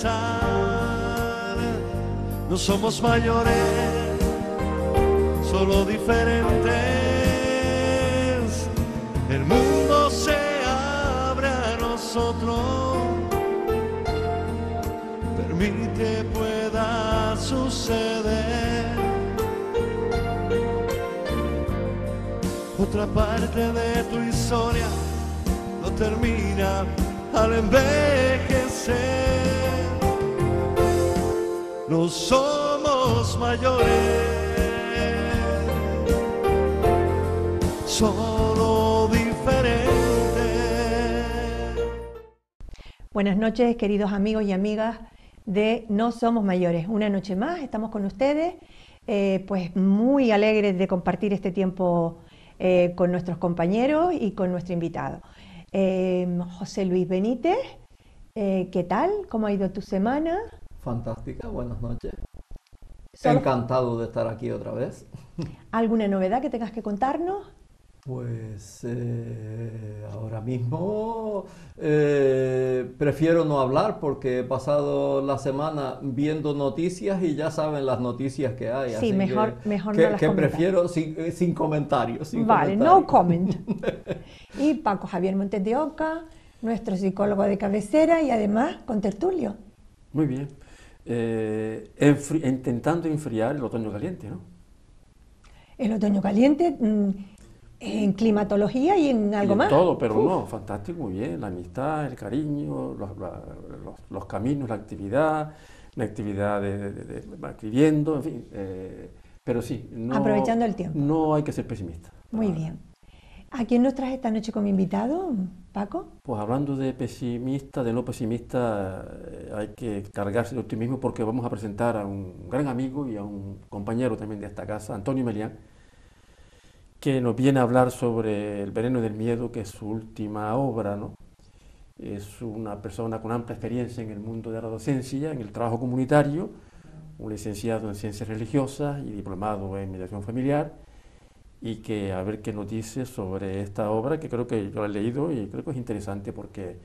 empezar. No somos mayores, solo diferentes. El mundo se abre a nosotros. Permite pueda suceder. Otra parte de tu historia no termina al envejecer. No somos mayores, solo diferentes. Buenas noches, queridos amigos y amigas de No Somos Mayores. Una noche más estamos con ustedes, pues muy alegres de compartir este tiempo con nuestros compañeros y con nuestro invitado. José Luis Benítez, ¿qué tal? ¿Cómo ha ido tu semana? Fantástica, buenas noches. Encantado de estar aquí otra vez. ¿Alguna novedad que tengas que contarnos? Pues ahora mismo prefiero no hablar porque he pasado la semana viendo noticias y ya saben las noticias que hay. Sí, así mejor que, no las que comentar. prefiero sin comentarios. Vale, no comment. Y Paco Javier Montes de Oca, nuestro psicólogo de cabecera y además contertulio. Muy bien. Intentando enfriar el otoño caliente, ¿no? El otoño caliente, en climatología y en algo Y en más. todo, pero no, fantástico, muy bien. La amistad, el cariño, los caminos, la actividad escribiendo, en fin. Pero sí, no, Aprovechando el tiempo. No hay que ser pesimista. Muy bien. ¿A quién nos traes esta noche como invitado, Paco? Pues hablando de pesimista, de no pesimista, hay que cargarse de optimismo porque vamos a presentar a un gran amigo y a un compañero también de esta casa, Antonio Melián, que nos viene a hablar sobre El veneno del miedo, que es su última obra, ¿no? Es una persona con amplia experiencia en el mundo de la docencia, en el trabajo comunitario, un licenciado en ciencias religiosas y diplomado en mediación familiar, y que a ver qué nos dice sobre esta obra, que creo que yo la he leído y creo que es interesante porque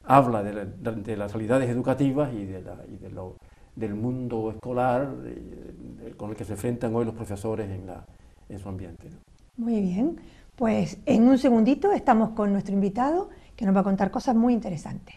habla de las realidades educativas y del mundo escolar con el que se enfrentan hoy los profesores en su ambiente, ¿no? Muy bien, pues en un segundito estamos con nuestro invitado que nos va a contar cosas muy interesantes.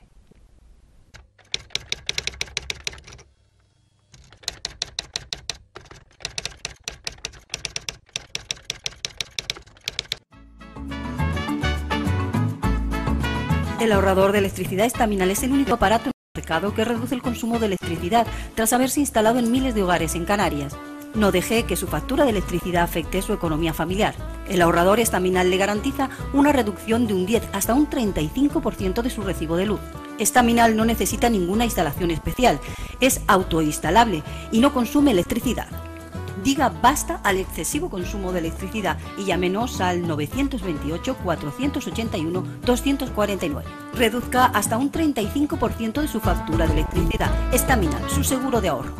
El ahorrador de electricidad Estaminal es el único aparato en el mercado que reduce el consumo de electricidad tras haberse instalado en miles de hogares en Canarias. No deje que su factura de electricidad afecte su economía familiar. El ahorrador Estaminal le garantiza una reducción de un 10 hasta un 35% de su recibo de luz. Estaminal no necesita ninguna instalación especial, es autoinstalable y no consume electricidad. Diga basta al excesivo consumo de electricidad y llámenos al 928-481-249. Reduzca hasta un 35% de su factura de electricidad. Estaminal, su seguro de ahorro.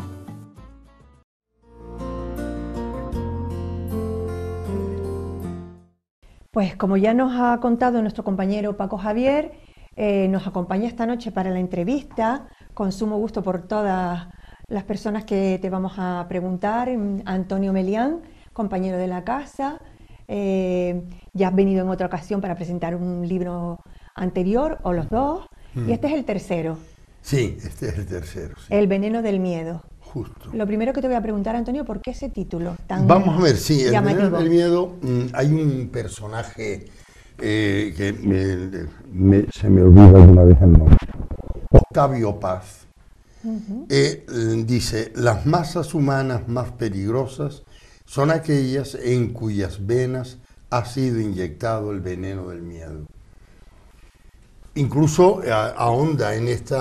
Pues como ya nos ha contado nuestro compañero Paco Javier, nos acompaña esta noche para la entrevista, con sumo gusto por todas las personas que te vamos a preguntar, Antonio Melián, compañero de la casa. Ya has venido en otra ocasión para presentar un libro anterior, o los dos, y este es el tercero. Sí, este es el tercero. Sí. El veneno del miedo. Justo. Lo primero que te voy a preguntar, Antonio, ¿por qué ese título tan Vamos a ver, sí, El llamativo? veneno del miedo, hay un personaje que se me olvida alguna vez el nombre, Octavio Paz. Dice, las masas humanas más peligrosas son aquellas en cuyas venas ha sido inyectado el veneno del miedo. Incluso ahonda en este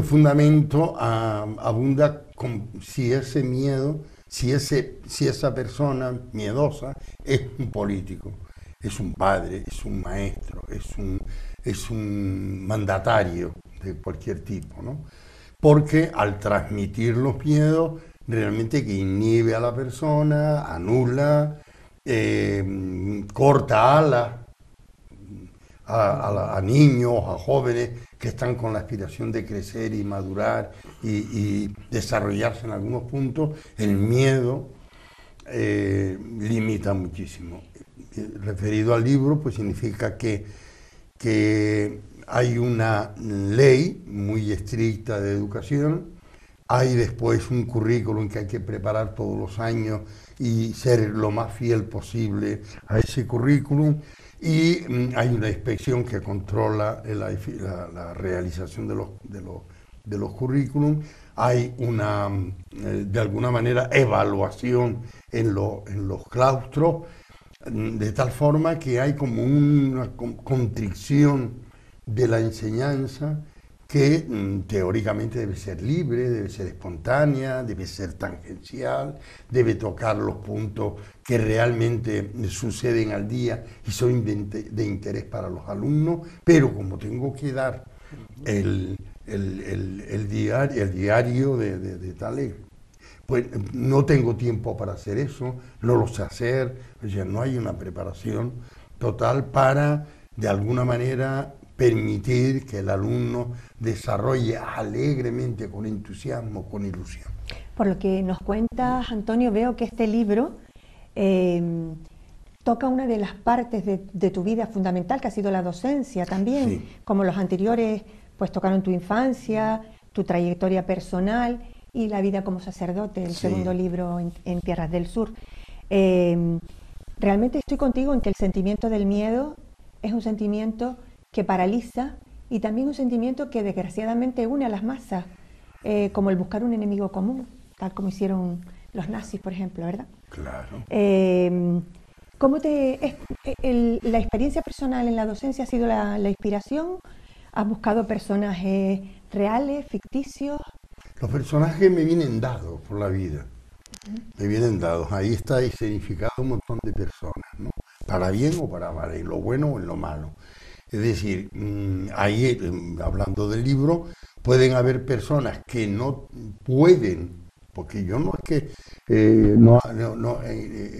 fundamento, abunda con si ese miedo, si esa persona miedosa es un político, es un padre, es un maestro, es un mandatario de cualquier tipo, ¿no? Porque al transmitir los miedos, realmente que inhibe a la persona, anula, corta alas a niños, a jóvenes que están con la aspiración de crecer y madurar y desarrollarse en algunos puntos, el miedo limita muchísimo. Referido al libro, pues significa que hay una ley muy estricta de educación, hay después un currículum que hay que preparar todos los años y ser lo más fiel posible a ese currículum, y hay una inspección que controla la realización de los currículum, hay una, de alguna manera, evaluación en los claustros, de tal forma que hay como una constricción de la enseñanza que teóricamente debe ser libre, debe ser espontánea, debe ser tangencial, debe tocar los puntos que realmente suceden al día y son de interés para los alumnos, pero como tengo que dar el diario de tales, pues no tengo tiempo para hacer eso, no lo sé hacer, o sea, no hay una preparación total para, de alguna manera, permitir que el alumno desarrolle alegremente, con entusiasmo, con ilusión. Por lo que nos cuentas, Antonio, veo que este libro toca una de las partes de tu vida fundamental, que ha sido la docencia también, Sí. como los anteriores, pues tocaron tu infancia, tu trayectoria personal y la vida como sacerdote, el Sí. segundo libro en Tierras del Sur. Realmente estoy contigo en que el sentimiento del miedo es un sentimiento que paraliza y también un sentimiento que desgraciadamente une a las masas, como el buscar un enemigo común, tal como hicieron los nazis, por ejemplo, ¿verdad? Claro. ¿Cómo la experiencia personal en la docencia ha sido la inspiración? ¿Has buscado personajes reales, ficticios? Los personajes me vienen dados por la vida, me vienen dados. Ahí está escenificado un montón de personas, ¿no? Para bien o para mal, en lo bueno o en lo malo. Es decir, ahí, hablando del libro, pueden haber personas que no pueden, porque yo no es que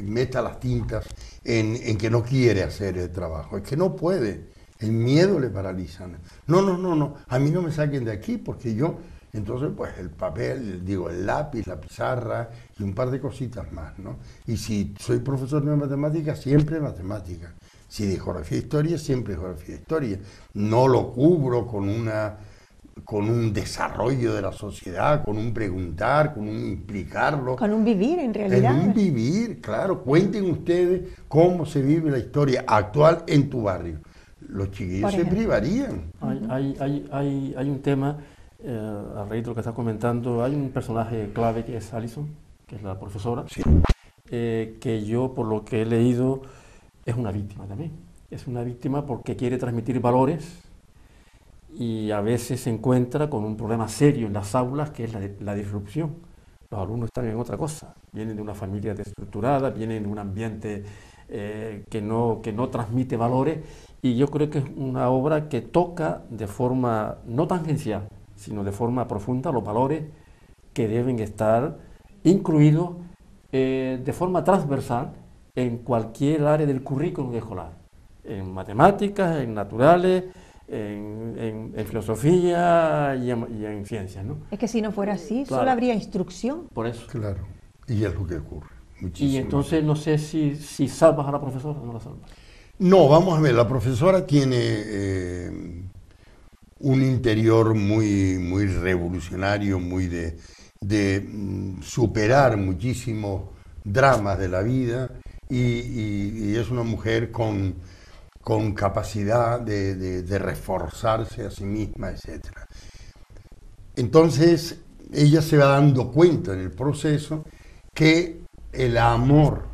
meta las tintas en que no quiere hacer el trabajo, es que no puede, el miedo le paraliza. No, a mí no me saquen de aquí porque yo, entonces pues el papel, el lápiz, la pizarra y un par de cositas más, ¿no? Y si soy profesor de matemáticas, siempre matemáticas. Si de geografía e historia, siempre geografía e historia. No lo cubro con un desarrollo de la sociedad, con un preguntar, con un implicarlo. Con un vivir, en realidad. En un vivir, claro. Cuenten ustedes cómo se vive la historia actual en tu barrio. Los chiquillos se privarían. Hay un tema, a raíz de lo que estás comentando, hay un personaje clave que es Alison, que es la profesora, Sí. Que yo, por lo que he leído, es una víctima también. Es una víctima porque quiere transmitir valores y a veces se encuentra con un problema serio en las aulas, que es la disrupción. Los alumnos están en otra cosa, vienen de una familia desestructurada, vienen de un ambiente que no transmite valores, y yo creo que es una obra que toca de forma no tangencial, sino de forma profunda los valores que deben estar incluidos de forma transversal en cualquier área del currículum escolar, en matemáticas, en naturales, en filosofía y en ciencias, ¿no? Es que si no fuera así, Claro. solo habría instrucción. Por eso. Claro. Y es lo que ocurre. Muchísimo. Y entonces no sé si salvas a la profesora o no la salvas. No, vamos a ver, la profesora tiene un interior muy revolucionario, muy de superar muchísimos dramas de la vida, y es una mujer con capacidad de reforzarse a sí misma, etc. Entonces, ella se va dando cuenta en el proceso que el amor,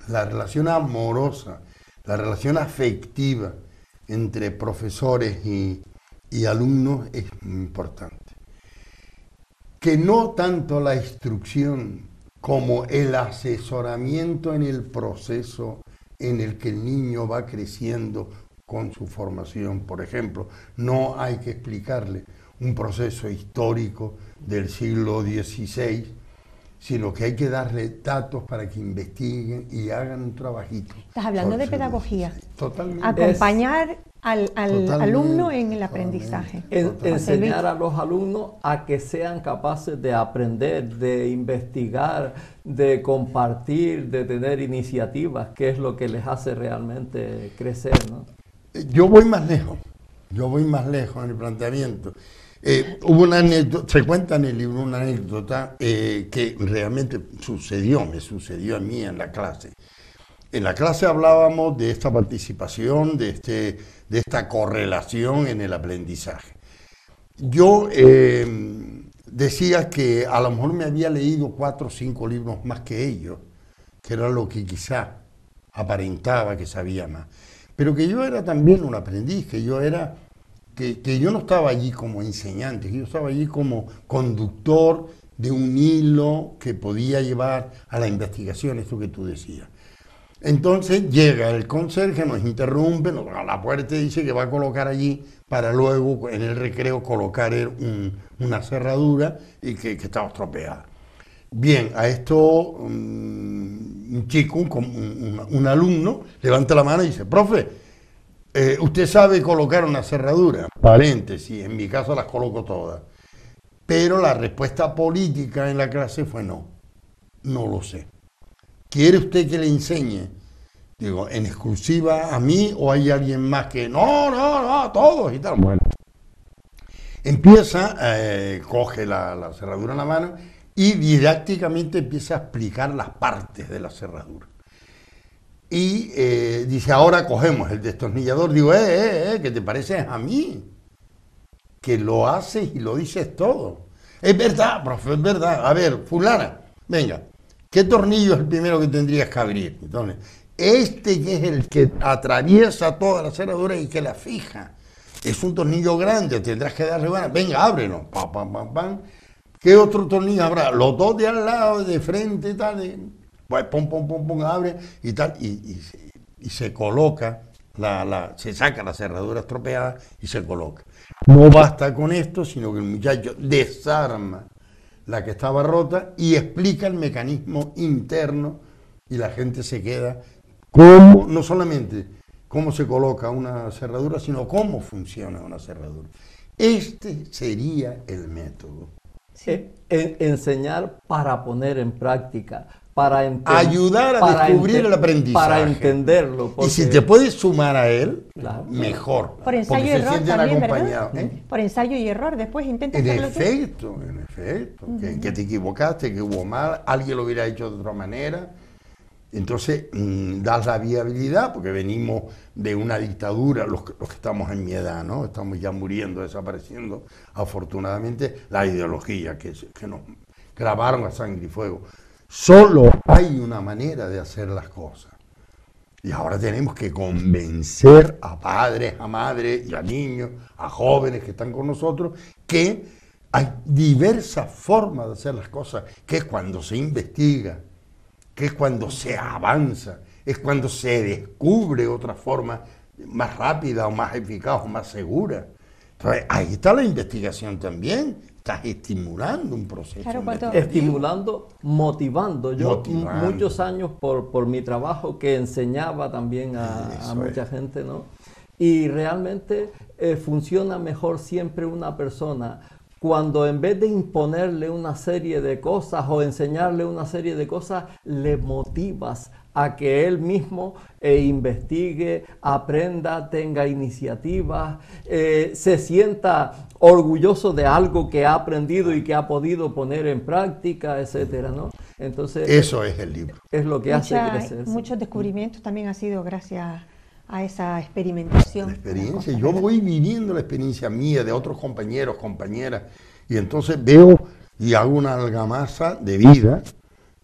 la relación amorosa, la relación afectiva entre profesores y alumnos es muy importante. Que no tanto la instrucción como el asesoramiento en el proceso en el que el niño va creciendo con su formación. Por ejemplo, no hay que explicarle un proceso histórico del siglo XVI, sino que hay que darle datos para que investiguen y hagan un trabajito. Estás hablando sobre de pedagogía. el siglo XVI. Totalmente. Acompañar al Totalmente, alumno en el aprendizaje. Enseñar a los alumnos a que sean capaces de aprender, de investigar, de compartir, de tener iniciativas, que es lo que les hace realmente crecer, ¿no? Yo voy más lejos en el planteamiento. Hubo una anécdota, se cuenta en el libro una anécdota que realmente me sucedió a mí en la clase. En la clase hablábamos de esta participación, de esta correlación en el aprendizaje. Yo decía que a lo mejor me había leído 4 o 5 libros más que ellos, que era lo que quizá aparentaba que sabía más. Pero que yo era también un aprendiz, que yo no estaba allí como enseñante, que yo estaba allí como conductor de un hilo que podía llevar a la investigación, esto que tú decías. Entonces llega el conserje, nos interrumpe, nos da la puerta y dice que va a colocar allí para luego en el recreo colocar una cerradura y que estaba estropeada. Bien, a esto un chico, un alumno, levanta la mano y dice, profe, ¿usted sabe colocar una cerradura? Paréntesis, en mi caso las coloco todas. Pero la respuesta política en la clase fue no lo sé. ¿Quiere usted que le enseñe? Digo, ¿en exclusiva a mí o hay alguien más que no, todos y tal? Bueno, empieza, coge la cerradura en la mano y didácticamente empieza a explicar las partes de la cerradura. Y dice, ahora cogemos el destornillador. Digo, ¿qué te pareces a mí? Que lo haces y lo dices todo. Es verdad, profe, es verdad. A ver, fulana, venga. ¿Qué tornillo es el primero que tendrías que abrir? Entonces, este que es el que atraviesa toda la cerradura y que la fija. Es un tornillo grande, tendrás que darle buena. Venga, ábrelo. Pam, pam, pam, pam. ¿Qué otro tornillo habrá? Los dos de al lado, de frente y tal. Pues pum, pum, pum, pum, abre y tal. Y se coloca, se saca la cerradura estropeada y se coloca. No basta con esto, sino que el muchacho desarma la que estaba rota y explica el mecanismo interno y la gente se queda cómo, no solamente cómo se coloca una cerradura, sino cómo funciona una cerradura. Este sería el método. Sí. Enseñar para poner en práctica, para ayudar a descubrir el aprendizaje. Para entenderlo. Y si te puedes sumar a él, claro, mejor. Por ensayo y error también, ¿verdad? ¿Eh? Por ensayo y error, después intenta hacerlo tú. En efecto, que te equivocaste, que hubo mal, alguien lo hubiera hecho de otra manera. Entonces, das la viabilidad, porque venimos de una dictadura, los que estamos en mi edad, ¿no? Estamos ya muriendo, desapareciendo, afortunadamente, la ideología que nos grabaron a sangre y fuego. Solo hay una manera de hacer las cosas. Y ahora tenemos que convencer a padres, a madres y a niños, a jóvenes que están con nosotros, que hay diversas formas de hacer las cosas, que es cuando se investiga, que es cuando se avanza, es cuando se descubre otra forma más rápida o más eficaz o más segura. Entonces, ahí está la investigación también. Estás estimulando un proceso. Claro, estimulando, motivando. Yo muchos años por mi trabajo que enseñaba también a mucha gente, ¿no? Y realmente funciona mejor siempre una persona cuando en vez de imponerle una serie de cosas o enseñarle una serie de cosas, le motivas a que él mismo investigue, aprenda, tenga iniciativas, se sienta orgulloso de algo que ha aprendido y que ha podido poner en práctica, etcétera, ¿no? Entonces, eso es el libro. Es lo que hace crecer. Muchos descubrimientos también han sido gracias a esa experimentación. La experiencia, yo voy viviendo la experiencia mía, de otros compañeros, compañeras, y entonces veo y hago una argamasa de vida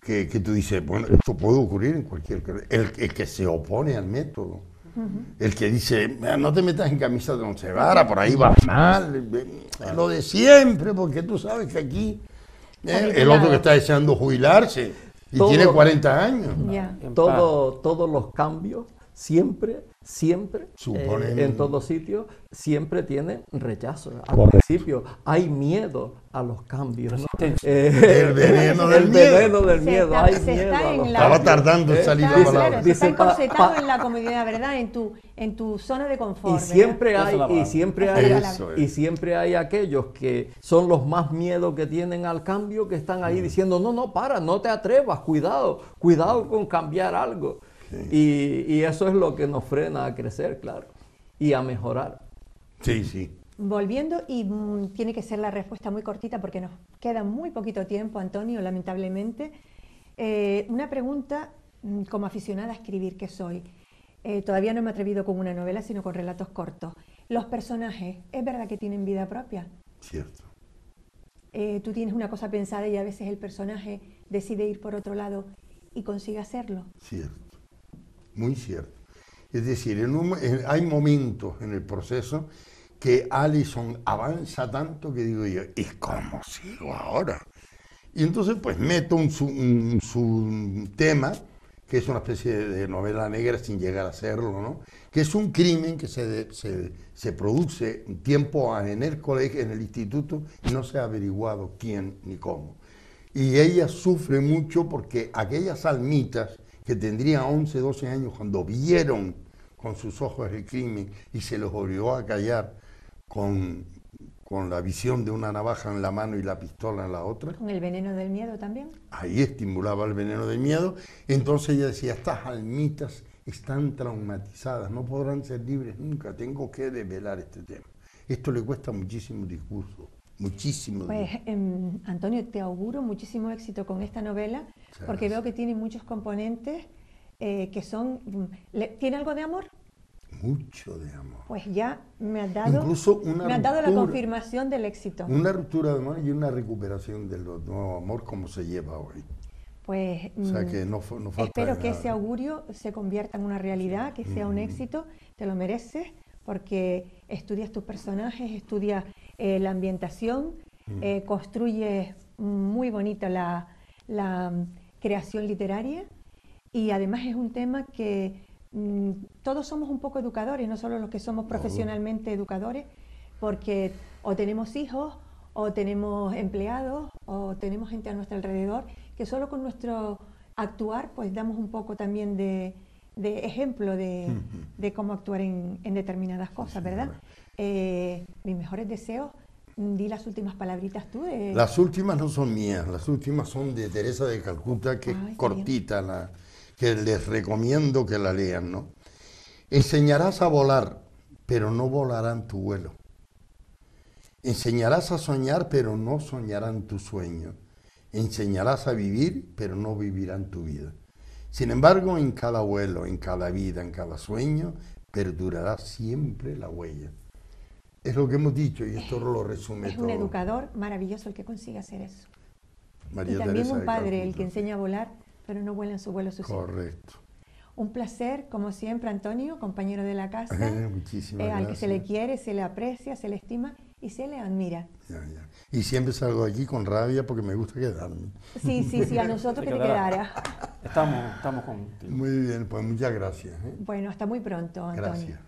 que tú dices, bueno, esto puede ocurrir en cualquier... El que se opone al método, el que dice, no te metas en camisa de once varas, por ahí vas mal, lo de siempre, porque tú sabes que aquí el otro que está deseando jubilarse y tiene 40 años. Yeah. Todos los cambios siempre, Suponen- en todos sitios, siempre tienen rechazo. Al principio hay miedo a los cambios, ¿no? El veneno del El miedo. veneno del Se miedo, está- hay se miedo está a en los la- Estaba cambios. tardando en salir la Claro, palabra. se está Dicen, encorsetado en la comodidad, ¿verdad? En tu zona de confort. Y siempre ¿verdad? hay, Esa es la y palabra. siempre Esa hay, es la palabra. Eso es. y siempre hay aquellos que son los más miedo que tienen al cambio, que están ahí diciendo, no, para, no te atrevas, cuidado con cambiar algo. Y eso es lo que nos frena a crecer, claro, y a mejorar. Sí, sí. Volviendo, y tiene que ser la respuesta muy cortita porque nos queda muy poquito tiempo, Antonio, lamentablemente. Una pregunta como aficionada a escribir que soy. Todavía no me he atrevido con una novela, sino con relatos cortos. Los personajes, ¿es verdad que tienen vida propia? Cierto. Tú tienes una cosa pensada y a veces el personaje decide ir por otro lado y consigue hacerlo. Cierto, muy cierto. Es decir, hay momentos en el proceso que Alison avanza tanto que digo yo, ¿y cómo sigo ahora? Y entonces pues meto su tema, que es una especie de novela negra sin llegar a serlo, ¿no? Que es un crimen que se produce tiempo en el colegio, en el instituto, y no se ha averiguado quién ni cómo. Y ella sufre mucho porque aquellas almitas que tendrían 11, 12 años cuando vieron con sus ojos el crimen y se los obligó a callar con la visión de una navaja en la mano y la pistola en la otra, ¿Con el veneno del miedo también? ahí estimulaba el veneno del miedo. Entonces ella decía, estas almitas están traumatizadas, no podrán ser libres nunca, tengo que desvelar este tema. Esto le cuesta muchísimo discurso, muchísimo. Pues, Antonio, te auguro muchísimo éxito con esta novela, porque veo que tiene muchos componentes que son... ¿Tiene algo de amor? Mucho de amor. Pues ya me has dado, Incluso una me has dado la ruptura. confirmación del éxito. Una ruptura de amor y una recuperación del nuevo amor como se lleva hoy. Pues O sea que no falta espero de que nada. ese augurio se convierta en una realidad, que sea un éxito, te lo mereces, porque estudias tus personajes, estudias la ambientación, construyes muy bonita la creación literaria, y además es un tema que todos somos un poco educadores, no solo los que somos profesionalmente educadores, porque o tenemos hijos, o tenemos empleados, o tenemos gente a nuestro alrededor, que solo con nuestro actuar pues damos un poco también de ejemplo de cómo actuar en determinadas cosas, ¿verdad? Mis mejores deseos, di las últimas palabritas tú. Las últimas no son mías, las últimas son de Teresa de Calcuta, que Ay, es qué cortita, que les recomiendo que la lean, ¿no? Enseñarás a volar, pero no volarán tu vuelo. Enseñarás a soñar, pero no soñarán tu sueño. Enseñarás a vivir, pero no vivirán tu vida. Sin embargo, en cada vuelo, en cada vida, en cada sueño, perdurará siempre la huella. Es lo que hemos dicho y esto lo resume Es todo. un educador maravilloso el que consigue hacer eso. María Y también Teresa un de padre, el Calcuta. que enseña a volar, pero no vuela en su vuelo sus hijos. Correcto. Un placer, como siempre, Antonio, compañero de la casa, Muchísimas al que se le gracias. quiere, se le aprecia, se le estima y se le admira. Ya. Y siempre salgo de aquí con rabia porque me gusta quedarme. Sí, a nosotros que te quedara. Estamos contigo. Muy bien, pues muchas gracias. Bueno, hasta muy pronto, Antonio. Gracias.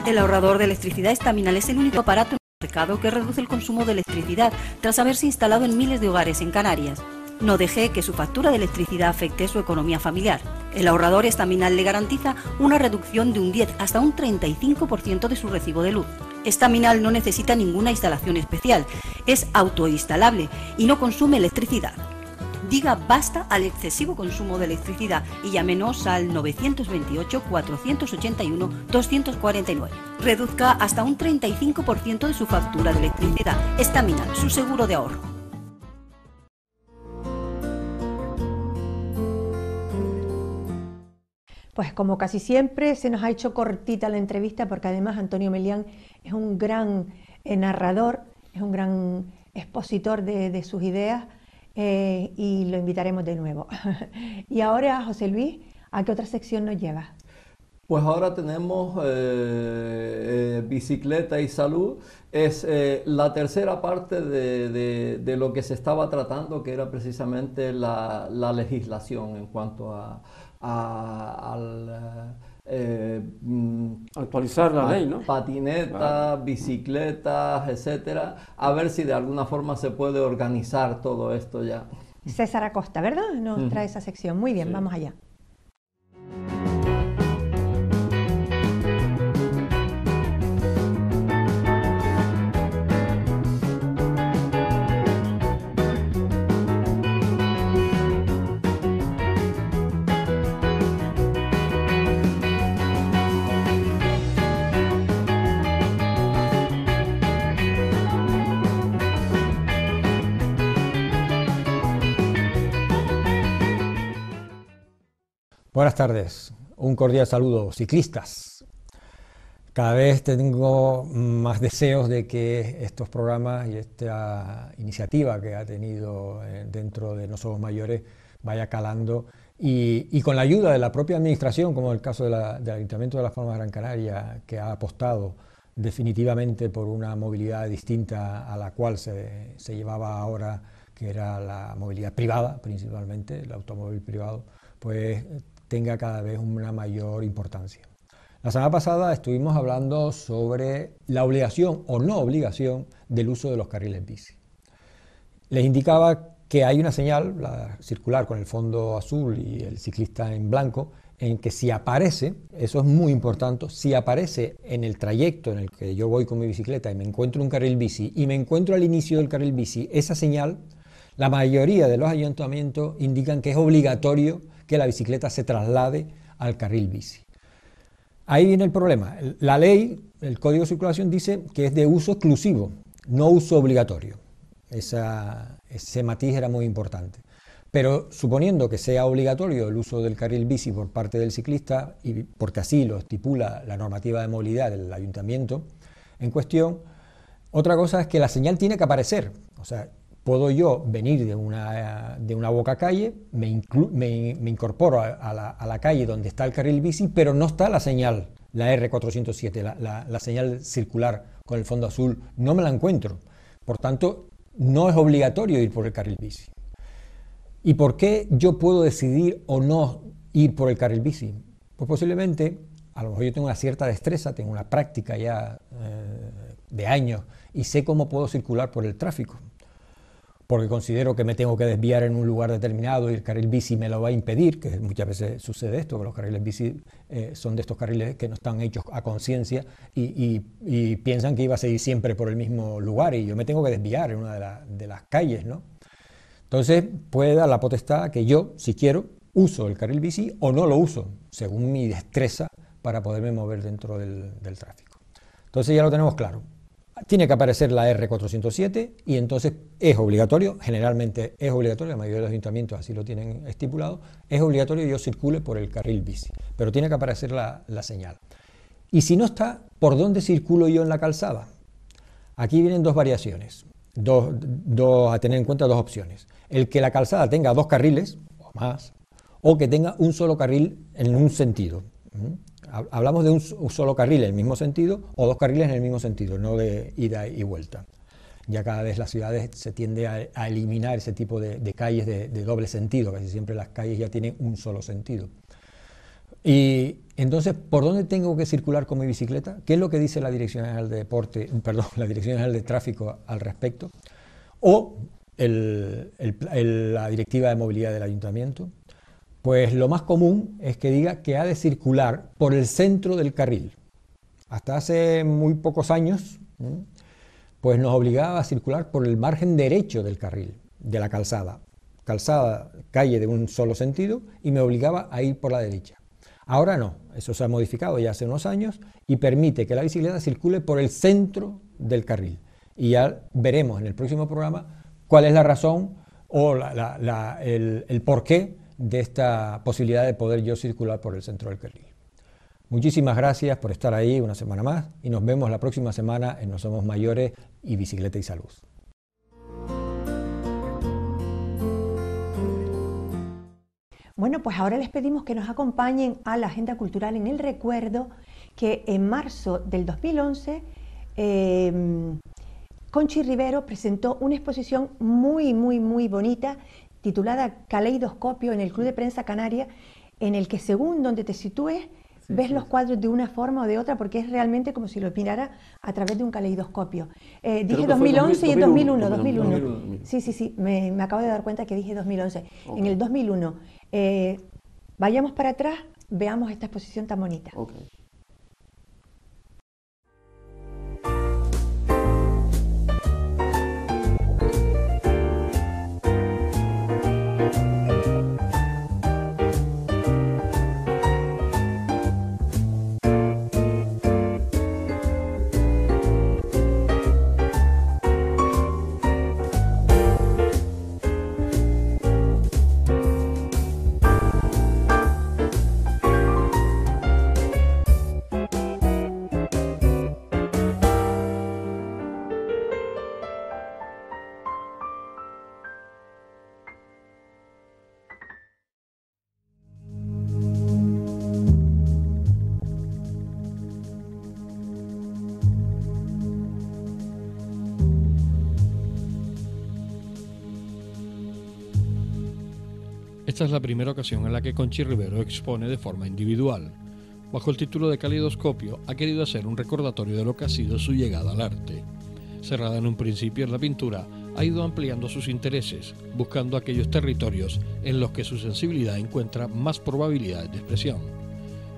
El ahorrador de electricidad Estaminal es el único aparato en el mercado que reduce el consumo de electricidad tras haberse instalado en miles de hogares en Canarias. No deje que su factura de electricidad afecte su economía familiar. El ahorrador Estaminal le garantiza una reducción de un 10 hasta un 35% de su recibo de luz. Estaminal no necesita ninguna instalación especial, es autoinstalable y no consume electricidad. Diga basta al excesivo consumo de electricidad y llámenos al 928-481-249. Reduzca hasta un 35% de su factura de electricidad. Estaminal, su seguro de ahorro. Pues como casi siempre se nos ha hecho cortita la entrevista porque además Antonio Melián es un gran narrador, es un gran expositor de sus ideas y lo invitaremos de nuevo. Y ahora, José Luis, ¿a qué otra sección nos llevas? Pues ahora tenemos Bicicleta y Salud. Es la tercera parte de lo que se estaba tratando, que era precisamente la legislación en cuanto actualizar la ley, ¿no? Patinetas, Claro. bicicletas, etcétera. A ver si de alguna forma se puede organizar todo esto ya. César Acosta, ¿verdad? Nos trae esa sección. Muy bien, Sí. vamos allá. Buenas tardes, un cordial saludo, ciclistas. Cada vez tengo más deseos de que estos programas y esta iniciativa que ha tenido dentro de No Somos Mayores vaya calando y con la ayuda de la propia administración, como el caso del Ayuntamiento de Las Palmas de Gran Canaria, que ha apostado definitivamente por una movilidad distinta a la cual se llevaba ahora, que era la movilidad privada principalmente, el automóvil privado, pues tenga cada vez una mayor importancia. La semana pasada estuvimos hablando sobre la obligación o no obligación del uso de los carriles bici. Les indicaba que hay una señal, la circular con el fondo azul y el ciclista en blanco, en que si aparece, eso es muy importante, si aparece en el trayecto en el que yo voy con mi bicicleta y me encuentro un carril bici y me encuentro al inicio del carril bici, esa señal, la mayoría de los ayuntamientos indican que es obligatorio que la bicicleta se traslade al carril bici. Ahí viene el problema. La ley, el Código de Circulación dice que es de uso exclusivo, no uso obligatorio. Ese matiz era muy importante. Pero suponiendo que sea obligatorio el uso del carril bici por parte del ciclista, y porque así lo estipula la normativa de movilidad del ayuntamiento en cuestión, otra cosa es que la señal tiene que aparecer. O sea, puedo yo venir de una boca calle, me incorporo a la calle donde está el carril bici, pero no está la señal, la R407, la señal circular con el fondo azul, no me la encuentro. Por tanto, no es obligatorio ir por el carril bici. ¿Y por qué yo puedo decidir o no ir por el carril bici? Pues posiblemente, a lo mejor yo tengo una cierta destreza, tengo una práctica ya de años y sé cómo puedo circular por el tráfico, porque considero que me tengo que desviar en un lugar determinado y el carril bici me lo va a impedir, que muchas veces sucede esto, que los carriles bici son de estos carriles que no están hechos a conciencia y piensan que iba a seguir siempre por el mismo lugar y yo me tengo que desviar en una de las calles, ¿no? Entonces puede dar la potestad que yo, si quiero, uso el carril bici o no lo uso, según mi destreza para poderme mover dentro del tráfico. Entonces ya lo tenemos claro. Tiene que aparecer la R407 y entonces es obligatorio, generalmente es obligatorio, la mayoría de los ayuntamientos así lo tienen estipulado, es obligatorio que yo circule por el carril bici, pero tiene que aparecer la señal. Y si no está, ¿por dónde circulo yo en la calzada? Aquí vienen dos variaciones, a tener en cuenta dos opciones. El que la calzada tenga dos carriles o más, o que tenga un solo carril en un sentido. Hablamos de un solo carril en el mismo sentido o dos carriles en el mismo sentido, no de ida y vuelta. Ya cada vez las ciudades se tiende a eliminar ese tipo de calles de doble sentido, casi siempre las calles ya tienen un solo sentido. Y entonces, ¿por dónde tengo que circular con mi bicicleta? ¿Qué es lo que dice la Dirección General de la Dirección General de Tráfico al respecto? O la Directiva de Movilidad del Ayuntamiento. Pues lo más común es que diga que ha de circular por el centro del carril. Hasta hace muy pocos años, pues nos obligaba a circular por el margen derecho del carril, de la calzada. Calle de un solo sentido, y me obligaba a ir por la derecha. Ahora no, eso se ha modificado ya hace unos años y permite que la bicicleta circule por el centro del carril. Y ya veremos en el próximo programa cuál es la razón o el porqué de esta posibilidad de poder yo circular por el centro del carril. Muchísimas gracias por estar ahí una semana más y nos vemos la próxima semana en No Somos Mayores y Bicicleta y Salud. Bueno, pues ahora les pedimos que nos acompañen a la Agenda Cultural en el Recuerdo, que en marzo del 2011 Conchi Rivero presentó una exposición muy bonita titulada Caleidoscopio en el Club de Prensa Canaria, en el que según donde te sitúes ves los cuadros de una forma o de otra, porque es realmente como si lo mirara a través de un caleidoscopio. Dije 2011 y en 2001. Sí, me acabo de dar cuenta que dije 2011. Okay. En el 2001. Vayamos para atrás, veamos esta exposición tan bonita. Okay. Esta es la primera ocasión en la que Conchi Rivero expone de forma individual. Bajo el título de Caleidoscopio, ha querido hacer un recordatorio de lo que ha sido su llegada al arte. Cerrada en un principio en la pintura, ha ido ampliando sus intereses, buscando aquellos territorios en los que su sensibilidad encuentra más probabilidades de expresión.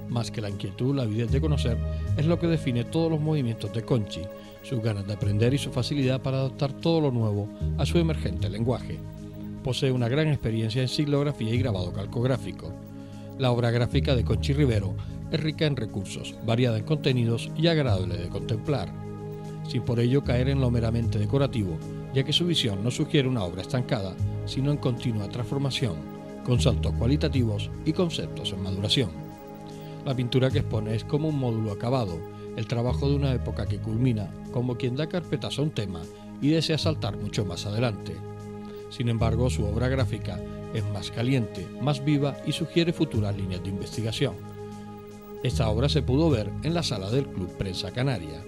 Más que la inquietud, la avidez de conocer es lo que define todos los movimientos de Conchi, sus ganas de aprender y su facilidad para adaptar todo lo nuevo a su emergente lenguaje. Posee una gran experiencia en xilografía y grabado calcográfico. La obra gráfica de Conchi Rivero es rica en recursos, variada en contenidos y agradable de contemplar, sin por ello caer en lo meramente decorativo, ya que su visión no sugiere una obra estancada, sino en continua transformación, con saltos cualitativos y conceptos en maduración. La pintura que expone es como un módulo acabado, el trabajo de una época que culmina, como quien da carpetazo a un tema y desea saltar mucho más adelante. Sin embargo, su obra gráfica es más caliente, más viva y sugiere futuras líneas de investigación. Esta obra se pudo ver en la sala del Club Prensa Canaria.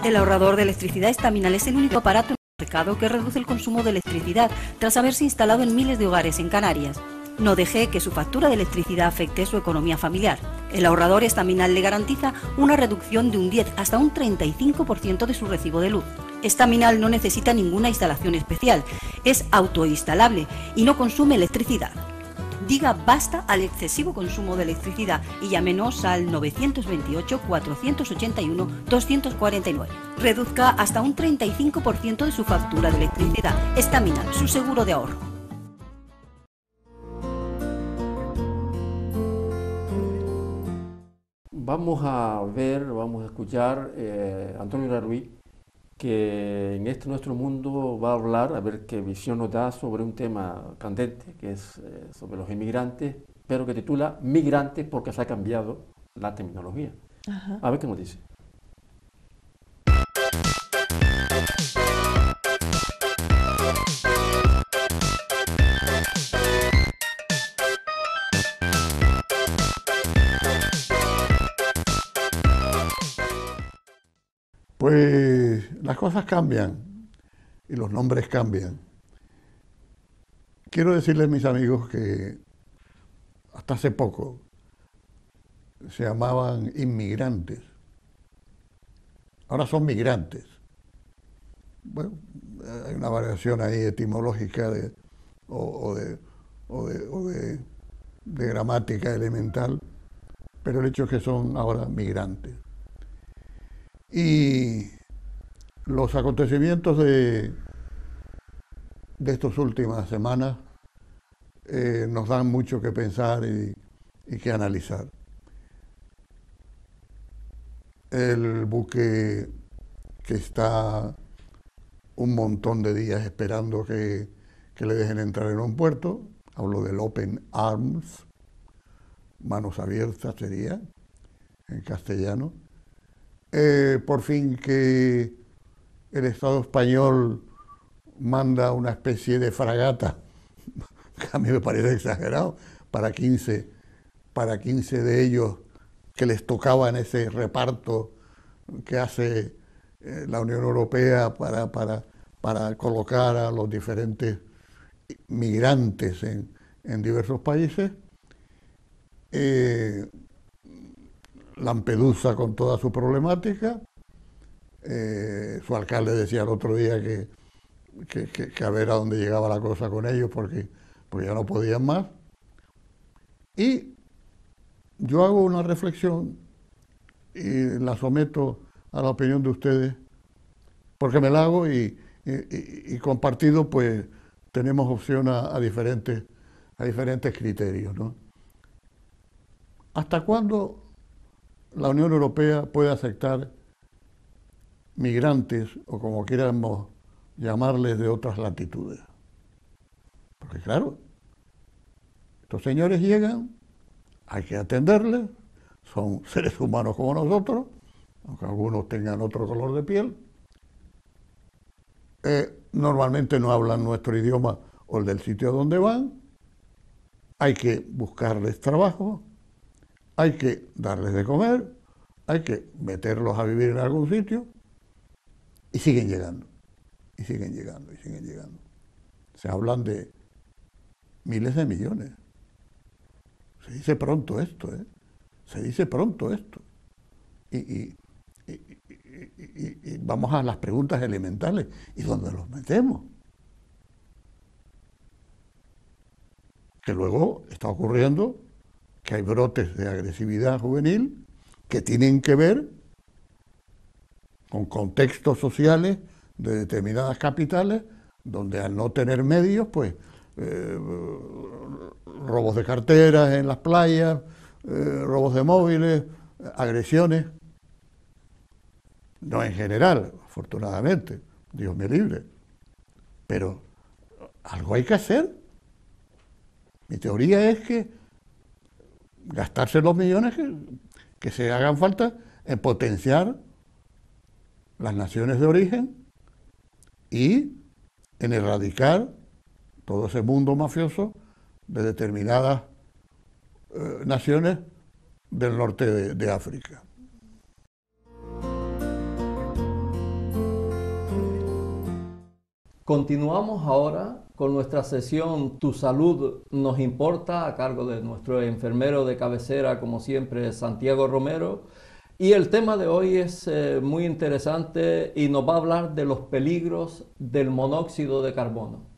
El ahorrador de electricidad Estaminal es el único aparato en el mercado que reduce el consumo de electricidad tras haberse instalado en miles de hogares en Canarias. No deje que su factura de electricidad afecte su economía familiar. El ahorrador Estaminal le garantiza una reducción de un 10 hasta un 35% de su recibo de luz. Estaminal no necesita ninguna instalación especial, es autoinstalable y no consume electricidad. Diga basta al excesivo consumo de electricidad y llámenos al 928-481-249. Reduzca hasta un 35% de su factura de electricidad. Estaminal, su seguro de ahorro. Vamos a escuchar a Antonio Lerroux, que en este nuestro mundo va a hablar, a ver qué visión nos da sobre un tema candente, que es sobre los inmigrantes, pero que titula Migrantes porque se ha cambiado la terminología. Ajá. A ver qué nos dice. Pues las cosas cambian y los nombres cambian. Quiero decirles, mis amigos, que hasta hace poco se llamaban inmigrantes. Ahora son migrantes. Bueno, hay una variación ahí etimológica de gramática elemental, pero el hecho es que son ahora migrantes. Y los acontecimientos de estas últimas semanas nos dan mucho que pensar y que analizar. El buque que está un montón de días esperando que le dejen entrar en un puerto, hablo del Open Arms, manos abiertas sería, en castellano. Por fin que el Estado español manda una especie de fragata, que a mí me parece exagerado, para 15 de ellos que les tocaba en ese reparto que hace la Unión Europea para colocar a los diferentes migrantes en diversos países. Lampedusa con toda su problemática. Su alcalde decía el otro día que a ver a dónde llegaba la cosa con ellos porque ya no podían más. Y yo hago una reflexión y la someto a la opinión de ustedes porque me la hago y compartido pues tenemos opción a diferentes criterios, ¿no? ¿Hasta cuándo la Unión Europea puede aceptar migrantes, o como quieramos llamarles, de otras latitudes? Porque claro, estos señores llegan, hay que atenderles, son seres humanos como nosotros, aunque algunos tengan otro color de piel. Normalmente no hablan nuestro idioma o el del sitio donde van, hay que buscarles trabajo, hay que darles de comer, hay que meterlos a vivir en algún sitio, y siguen llegando, y siguen llegando, y siguen llegando. Se hablan de miles de millones. Se dice pronto esto, ¿eh? Se dice pronto esto. Y vamos a las preguntas elementales. ¿Y dónde los metemos? Que luego está ocurriendo que hay brotes de agresividad juvenil que tienen que ver con contextos sociales de determinadas capitales donde al no tener medios, pues robos de carteras en las playas, robos de móviles, agresiones. No en general, afortunadamente, Dios me libre, pero algo hay que hacer. Mi teoría es que gastarse los millones que se hagan falta en potenciar las naciones de origen y en erradicar todo ese mundo mafioso de determinadas naciones del norte de África. Continuamos ahora con nuestra sesión Tu Salud Nos Importa, a cargo de nuestro enfermero de cabecera, como siempre, Santiago Romero. Y el tema de hoy es muy interesante y nos va a hablar de los peligros del monóxido de carbono.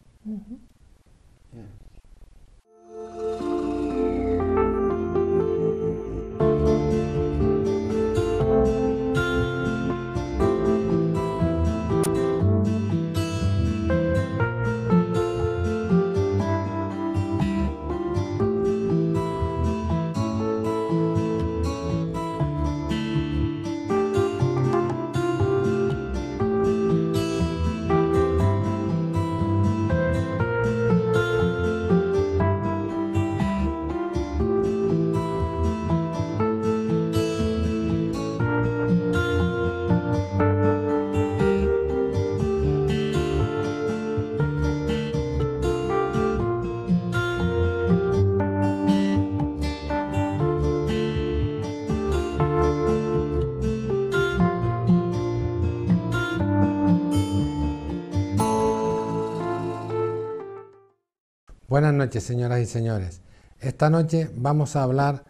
Buenas noches, señoras y señores. Esta noche vamos a hablar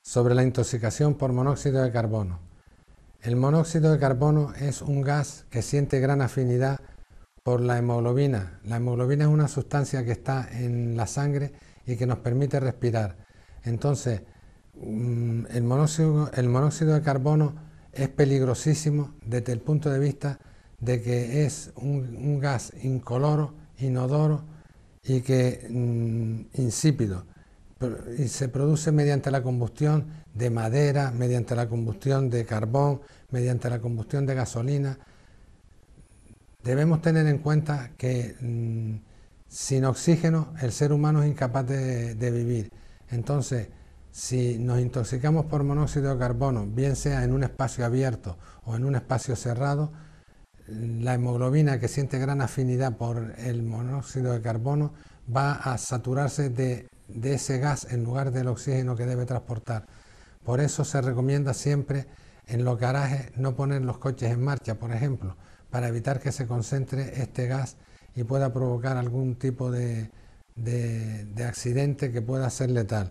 sobre la intoxicación por monóxido de carbono. El monóxido de carbono es un gas que siente gran afinidad por la hemoglobina. La hemoglobina es una sustancia que está en la sangre y que nos permite respirar. Entonces, el monóxido de carbono es peligrosísimo desde el punto de vista de que es un gas incoloro, inodoro y que insípido, y se produce mediante la combustión de madera, mediante la combustión de carbón, mediante la combustión de gasolina. Debemos tener en cuenta que sin oxígeno el ser humano es incapaz de vivir. Entonces, si nos intoxicamos por monóxido de carbono, bien sea en un espacio abierto o en un espacio cerrado, la hemoglobina, que siente gran afinidad por el monóxido de carbono, va a saturarse de ese gas en lugar del oxígeno que debe transportar. Por eso se recomienda siempre en los garajes no poner los coches en marcha, por ejemplo, para evitar que se concentre este gas y pueda provocar algún tipo de accidente que pueda ser letal.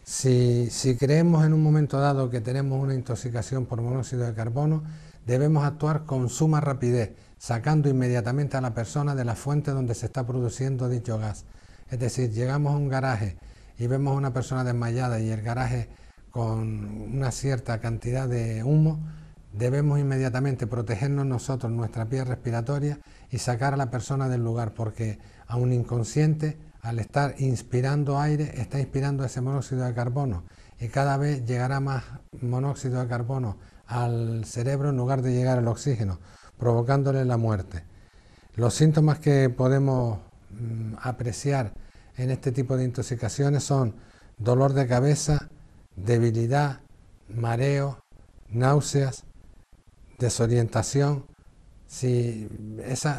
Si creemos en un momento dado que tenemos una intoxicación por monóxido de carbono, debemos actuar con suma rapidez, sacando inmediatamente a la persona de la fuente donde se está produciendo dicho gas. Es decir, llegamos a un garaje y vemos a una persona desmayada y el garaje con una cierta cantidad de humo, debemos inmediatamente protegernos nosotros, nuestra vía respiratoria, y sacar a la persona del lugar, porque aun inconsciente, al estar inspirando aire, está inspirando ese monóxido de carbono y cada vez llegará más monóxido de carbono al cerebro en lugar de llegar al oxígeno, provocándole la muerte. Los síntomas que podemos apreciar en este tipo de intoxicaciones son dolor de cabeza, debilidad, mareo, náuseas, desorientación. Si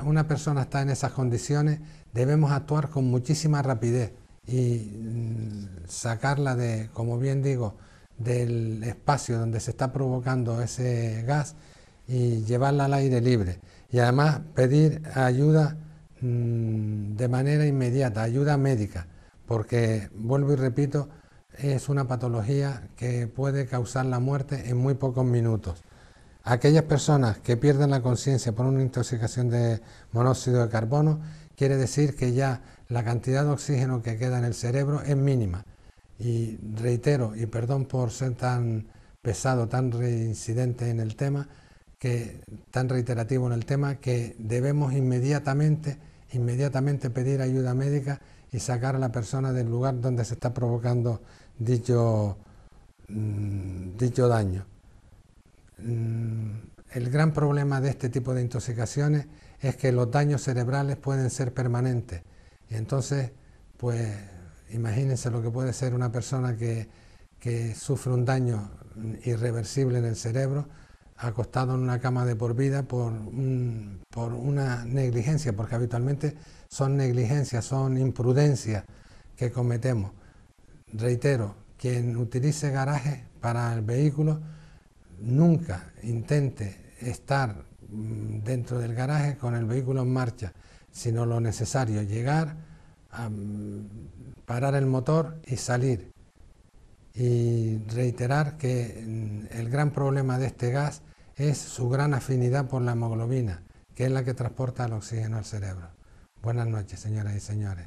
una persona está en esas condiciones, debemos actuar con muchísima rapidez y sacarla como bien digo, del espacio donde se está provocando ese gas y llevarla al aire libre. Y además pedir ayuda de manera inmediata, ayuda médica, porque, vuelvo y repito, es una patología que puede causar la muerte en muy pocos minutos. Aquellas personas que pierden la conciencia por una intoxicación de monóxido de carbono, quiere decir que ya la cantidad de oxígeno que queda en el cerebro es mínima. Y reitero, y perdón por ser tan pesado, tan reincidente en el tema, tan reiterativo en el tema, que debemos inmediatamente pedir ayuda médica y sacar a la persona del lugar donde se está provocando dicho daño. El gran problema de este tipo de intoxicaciones es que los daños cerebrales pueden ser permanentes. Y entonces, pues, imagínense lo que puede ser una persona que sufre un daño irreversible en el cerebro, acostado en una cama de por vida por una negligencia, porque habitualmente son negligencias, son imprudencias que cometemos. Reitero, quien utilice garajes para el vehículo, nunca intente estar dentro del garaje con el vehículo en marcha. sino lo necesario, llegar, a parar el motor y salir. Y reiterar que el gran problema de este gas es su gran afinidad por la hemoglobina, que es la que transporta el oxígeno al cerebro. Buenas noches, señoras y señores.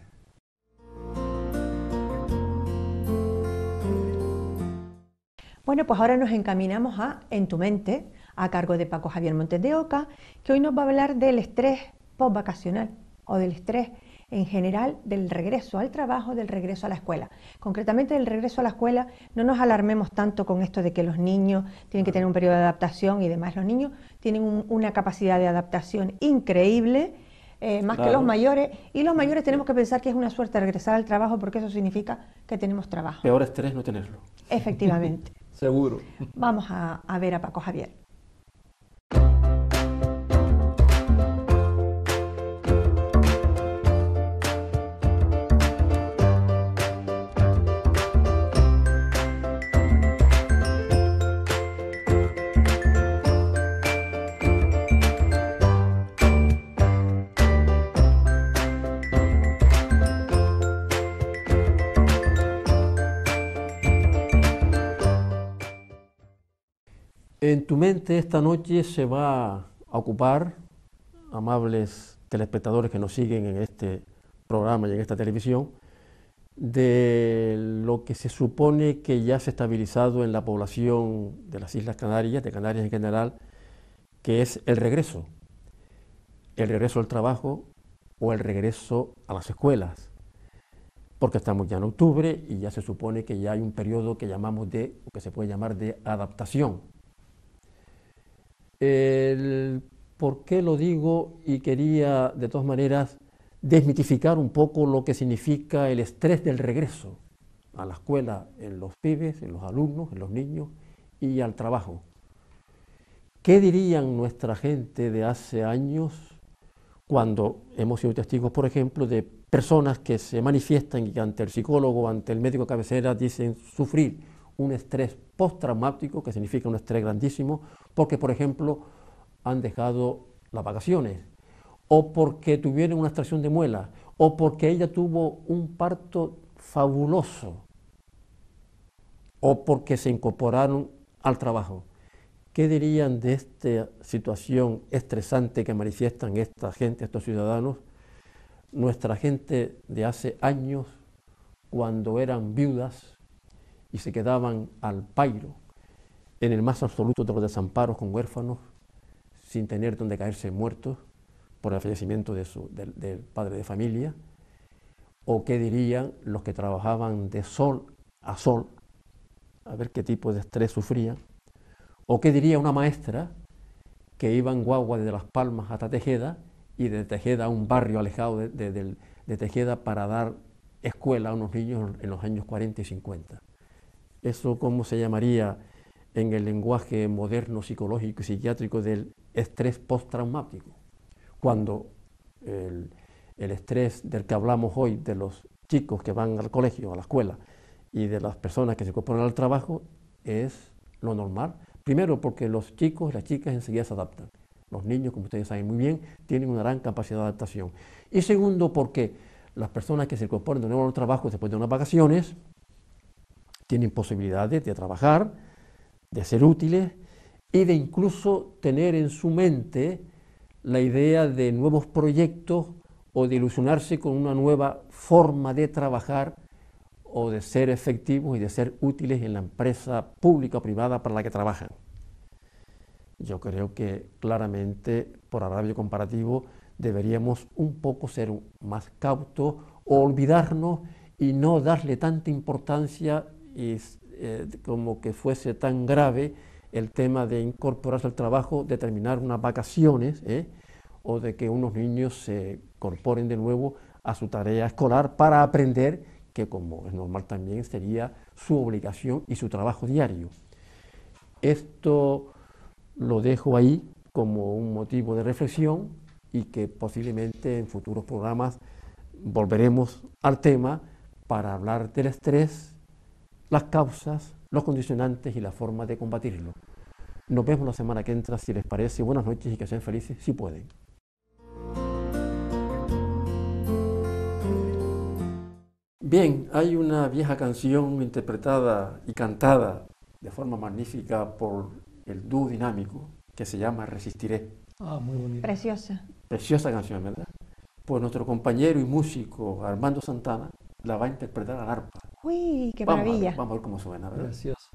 Bueno, pues ahora nos encaminamos a En tu mente, a cargo de Paco Javier Montes de Oca, que hoy nos va a hablar del estrés postvacacional o del estrés en general del regreso al trabajo, del regreso a la escuela. Concretamente del regreso a la escuela, no nos alarmemos tanto con esto de que los niños tienen que tener un periodo de adaptación y demás. Los niños tienen una capacidad de adaptación increíble, más que los mayores, y los mayores tenemos que pensar que es una suerte regresar al trabajo porque eso significa que tenemos trabajo. Peor estrés no tenerlo. Efectivamente. Seguro. Vamos a ver a Paco Javier. En tu mente esta noche se va a ocupar, amables telespectadores que nos siguen en este programa y en esta televisión, de lo que se supone que ya se ha estabilizado en la población de las Islas Canarias, de Canarias en general, que es el regreso al trabajo o el regreso a las escuelas, porque estamos ya en octubre y ya se supone que ya hay un periodo que llamamos o que se puede llamar de adaptación. ¿Por qué lo digo? Y quería, de todas maneras, desmitificar un poco lo que significa el estrés del regreso a la escuela en los pibes, en los alumnos, en los niños y al trabajo. ¿Qué dirían nuestra gente de hace años cuando hemos sido testigos, por ejemplo, de personas que se manifiestan y que ante el psicólogo, ante el médico cabecera dicen sufrir un estrés postraumático, que significa un estrés grandísimo, porque, por ejemplo, han dejado las vacaciones, o porque tuvieron una extracción de muela, o porque ella tuvo un parto fabuloso, o porque se incorporaron al trabajo? ¿Qué dirían de esta situación estresante que manifiestan esta gente, estos ciudadanos? Nuestra gente de hace años, cuando eran viudas y se quedaban al pairo, en el más absoluto de los desamparos, con huérfanos, sin tener donde caerse muertos por el fallecimiento del padre de familia. ¿O qué dirían los que trabajaban de sol a sol, a ver qué tipo de estrés sufrían? ¿O qué diría una maestra que iba en guagua desde Las Palmas hasta Tejeda y de Tejeda a un barrio alejado de Tejeda para dar escuela a unos niños en los años 40 y 50? Eso, ¿cómo se llamaría en el lenguaje moderno, psicológico y psiquiátrico del estrés postraumático? Cuando el estrés del que hablamos hoy, de los chicos que van al colegio, a la escuela, y de las personas que se incorporan al trabajo, es lo normal. Primero, porque los chicos y las chicas enseguida se adaptan. Los niños, como ustedes saben muy bien, tienen una gran capacidad de adaptación. Y segundo, porque las personas que se incorporan de nuevo al trabajo después de unas vacaciones tienen posibilidades de trabajar, de ser útiles y de incluso tener en su mente la idea de nuevos proyectos o de ilusionarse con una nueva forma de trabajar o de ser efectivos y de ser útiles en la empresa pública o privada para la que trabajan. Yo creo que claramente, por agravio comparativo, deberíamos un poco ser más cautos o olvidarnos y no darle tanta importancia como que fuese tan grave el tema de incorporarse al trabajo, de terminar unas vacaciones, o de que unos niños se incorporen de nuevo a su tarea escolar para aprender, que como es normal también sería su obligación y su trabajo diario. Esto lo dejo ahí como un motivo de reflexión y que posiblemente en futuros programas volveremos al tema para hablar del estrés, las causas, los condicionantes y la forma de combatirlo. Nos vemos la semana que entra, si les parece. Buenas noches y que sean felices si pueden. Bien, hay una vieja canción interpretada y cantada de forma magnífica por el dúo dinámico que se llama Resistiré. Ah, muy bonito. Preciosa. Preciosa canción, ¿verdad? Pues nuestro compañero y músico Armando Santana la va a interpretar al arpa. Uy, qué Vamos a ver, maravilla. vamos a ver cómo suena, ¿verdad? Precioso.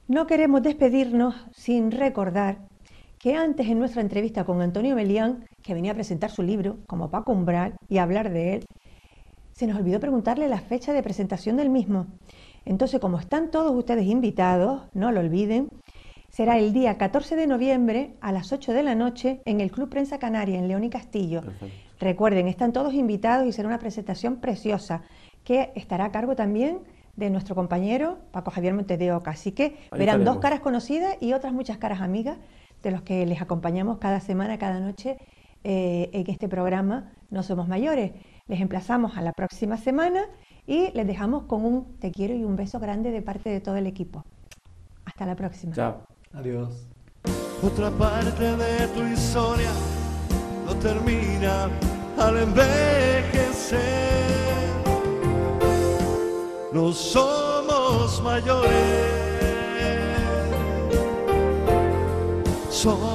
No queremos despedirnos sin recordar que antes en nuestra entrevista con Antonio Melián, que venía a presentar su libro como Paco Umbral y a hablar de él, se nos olvidó preguntarle la fecha de presentación del mismo. Entonces, como están todos ustedes invitados, no lo olviden, será el día 14 de noviembre a las 8 de la noche en el Club Prensa Canaria en León y Castillo. Perfecto. Recuerden, están todos invitados y será una presentación preciosa que estará a cargo también de nuestro compañero Paco Javier Montes de Oca. Así que Ahí verán estaremos. dos caras conocidas y otras muchas caras amigas de los que les acompañamos cada semana, cada noche en este programa No Somos Mayores. Les emplazamos a la próxima semana y les dejamos con un te quiero y un beso grande de parte de todo el equipo. Hasta la próxima. Chao. Adiós. Otra parte de tu historia no termina al envejecer. No somos mayores, somos